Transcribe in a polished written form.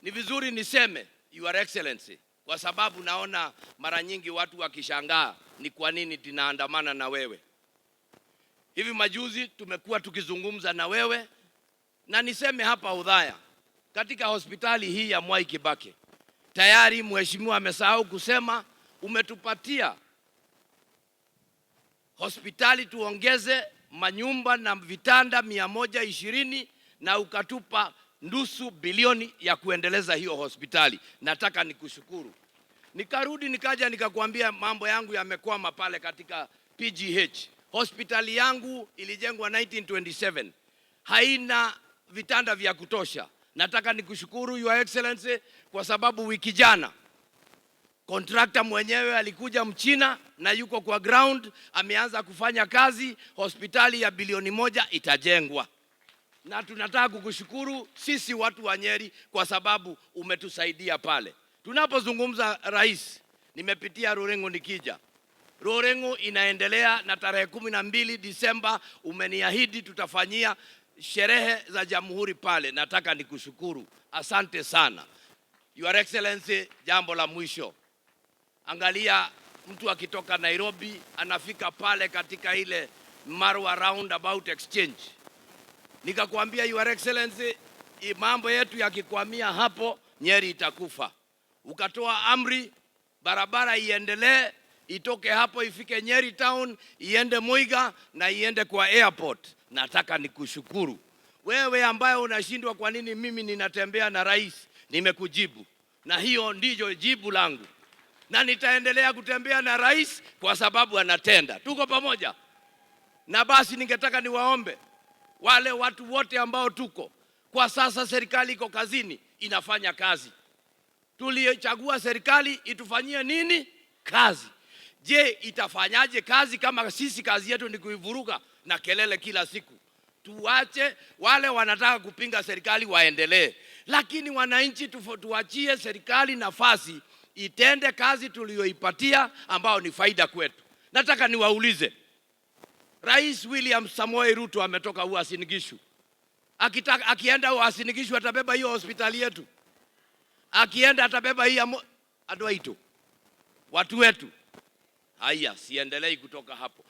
Ni vizuri niseme Your Excellency, kwa sababu naona mara nyingi watu wakishangaa ni kwa nini tunaandamana na wewe. Hivi majuzi tumekuwa tukizungumza na wewe, na niseme hapa Udhaya, katika hospitali hii ya Mwai Kibaki, tayari mheshimiwa amesahau kusema umetupatia hospitali tuongeze manyumba na vitanda 120 na ukatupa nusu bilioni ya kuendeleza hiyo hospitali. Nataka nikushukuru. Nikarudi nikaja nikakwambia mambo yangu yamekwama pale katika PGH. Hospitali yangu ilijengwa 1927. Haina vitanda vya kutosha. Nataka nikushukuru Your Excellency kwa sababu wiki jana contractor mwenyewe alikuja Mchina na yuko kwa ground, ameanza kufanya kazi. Hospitali ya bilioni 1 itajengwa. Na tunataka kukushukuru sisi watu wa Nyeri kwa sababu umetusaidia pale. Tunapozungumza rais, nimepitia Rurengo nikija. Rurengo inaendelea na tarehe 12 Disemba umeniahidi tutafanyia sherehe za Jamhuri pale. Nataka nikushukuru. Asante sana. Your Excellency, jambo la mwisho. Angalia mtu akitoka Nairobi anafika pale katika ile Marwa Roundabout Exchange. Nikakwambia Your Excellency, mambo yetu yakikwamia hapo Nyeri itakufa. Ukatoa amri barabara iendelee, itoke hapo ifike Nyeri town, iende Muiga na iende kwa airport. Nataka nikushukuru. Wewe ambaye unashindwa kwa nini mimi ninatembea na rais, nimekujibu. Na hiyo ndiyo jibu langu. Na nitaendelea kutembea na rais kwa sababu anatenda. Tuko pamoja. Na basi ningetaka niwaombe wale watu wote ambao tuko kwa sasa, serikali iko kazini, inafanya kazi. Tulichagua serikali itufanyie nini? Kazi. Je, itafanyaje kazi kama sisi kazi yetu ni kuivuruga na kelele kila siku? Tuache wale wanataka kupinga serikali waendelee, lakini wananchi tuachie serikali nafasi itende kazi tuliyoipatia ambao ni faida kwetu. Nataka niwaulize, Rais William Samoei Ruto ametoka Uasin Gishu. Akienda Uasin Gishu atabeba hiyo hospitali yetu. Akienda atabeba hii Adwaito. Watu wetu. Haya, siendelei kutoka hapo.